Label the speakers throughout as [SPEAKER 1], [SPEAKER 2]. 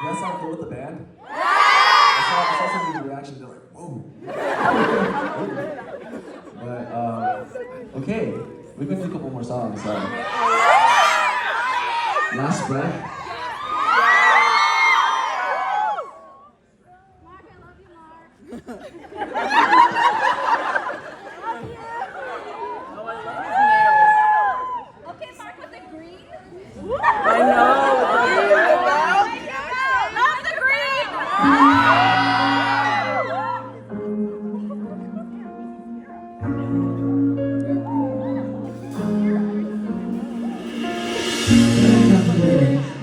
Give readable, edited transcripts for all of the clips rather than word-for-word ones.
[SPEAKER 1] guys sound cool with the band? I saw some of your reactions. They're like, whoa. But okay, we're gonna do a couple more songs. Last breath.
[SPEAKER 2] Mark, I love you, Mark. Okay, Mark with the green.
[SPEAKER 3] I know.
[SPEAKER 2] Love the green.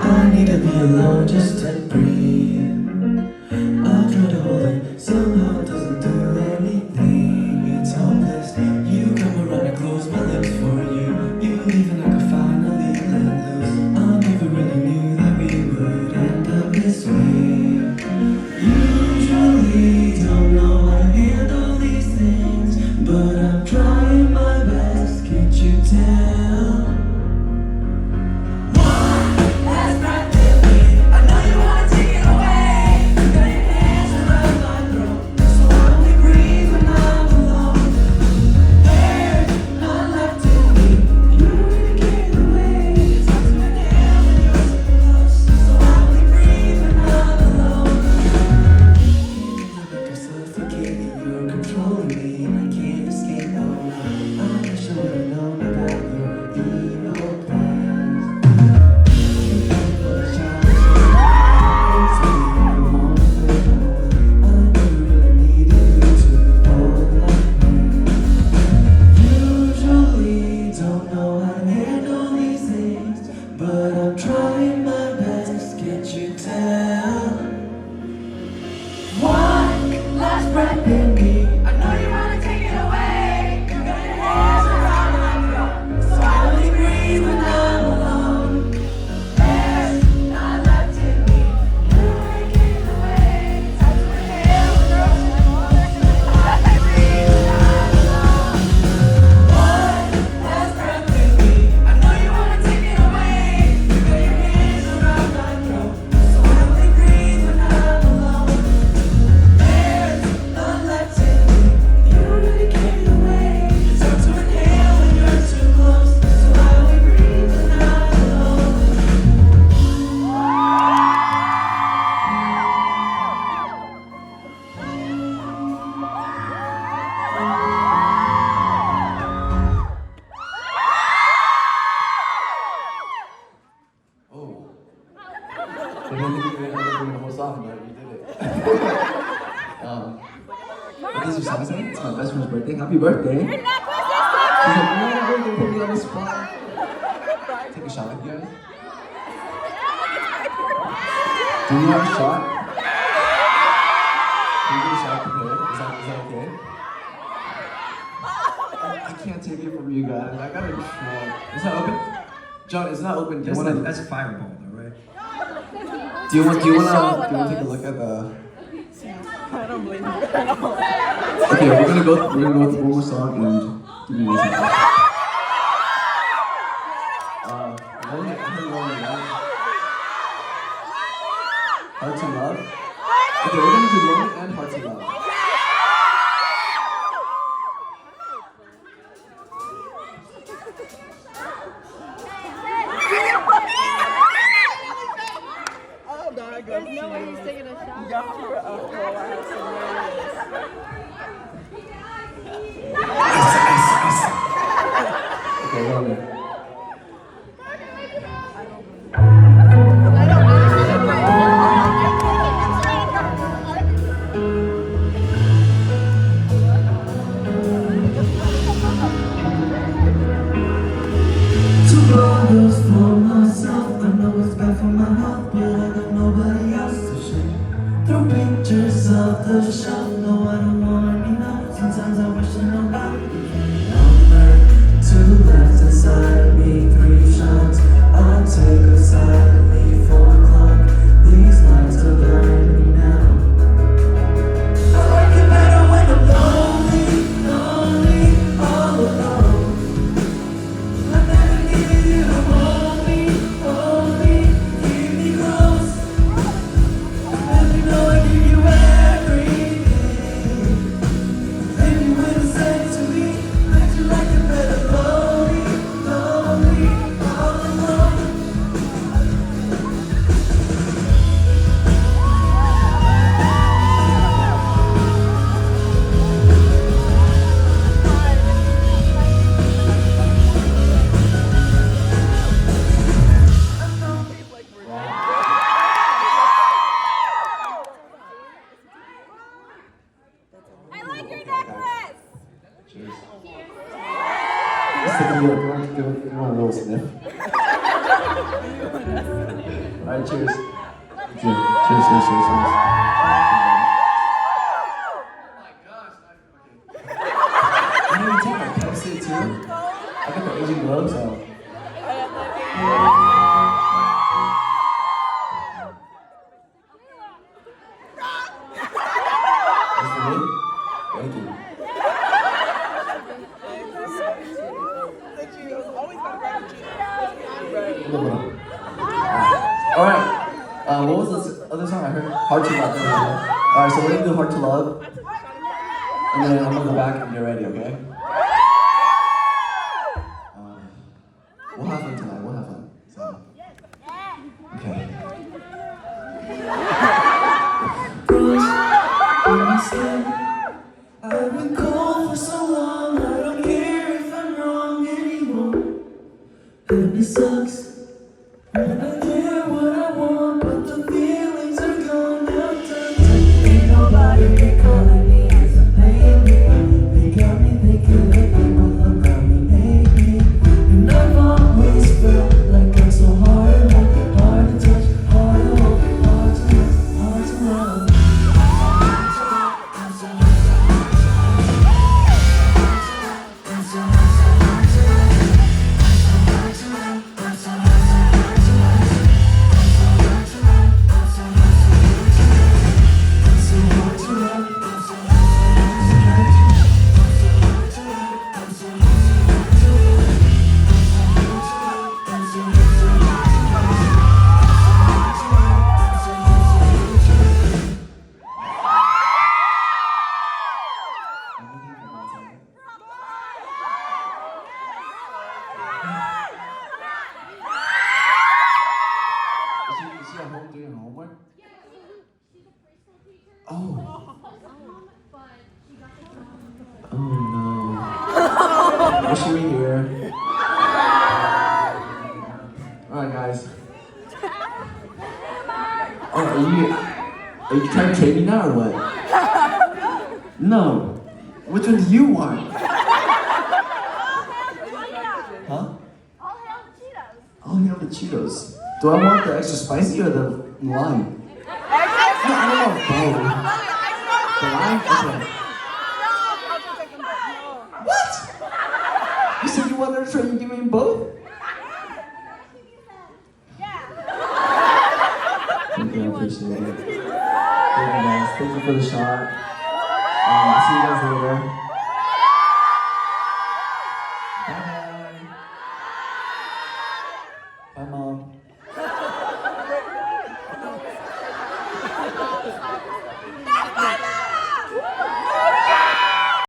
[SPEAKER 4] I need to be alone just to breathe. I try to hold it, somehow it doesn't do anything. It's hopeless. You come around, I close my lips for you. You leave and I could finally let loose. I never really knew that we would end up this way. Usually don't know how to handle these things, but I'm trying my best. Can't you tell?
[SPEAKER 1] I didn't think you were going to end up doing the whole song, but you did it. What is your song saying? It's my best friend's birthday. Happy birthday.
[SPEAKER 2] You're not
[SPEAKER 1] She's like, no, we're going to put me on the spot. Take a shot with you guys. Do you have a shot? Can you get a shot prepared? Is that okay? I can't take it from you guys. I gotta try. Is that open? John, it's not open. Do you want to?
[SPEAKER 5] That's a fireball, though, right?
[SPEAKER 1] Do you want to take a look at the?
[SPEAKER 3] I don't believe you.
[SPEAKER 1] Okay, we're gonna go through one more song and give me this. Hard to Love. Okay, we're gonna do Lonely and Hard to Love.
[SPEAKER 3] Oh, God,
[SPEAKER 2] There's no way he's taking a shot.
[SPEAKER 3] Y'all were a whole ass hilarious.
[SPEAKER 1] Okay, Lonely. Alright, cheers.
[SPEAKER 4] Cheers, cheers, cheers, cheers.
[SPEAKER 1] I need to take my Pepsi too. I got the Asian gloves out. That's for me? Thank you.
[SPEAKER 3] The Cheetos. Always gotta grab the Cheetos.
[SPEAKER 1] Alright. What was this other song I heard? Hard to Love. Alright, so we're gonna do Hard to Love. And then I'm gonna go back and get ready, okay? We'll have fun tonight, we'll have fun. So. Okay.
[SPEAKER 4] I've been cold for so long, I don't care if I'm wrong anymore. And it sucks. And I get what I want, but the feelings are gone now. Ain't nobody been calling me as a baby. They got me thinking that people around me hate me. And I've always felt like I'm so hard to touch, hard to hold, hard to love, hard to love.
[SPEAKER 1] Is she at home doing her homework? Oh. Oh no. Wish you were here. Alright guys. Oh, are you trying to trade me now or what? No. Which one do you want? Huh? I'll have the Cheetos. Do I want the extra spicy or the lime? No, I don't want both. The lime? Okay. What? You said you wanted to try and give me both? Thank you, I appreciate it. Thank you guys. Thank you for the shot. I'll see you guys later.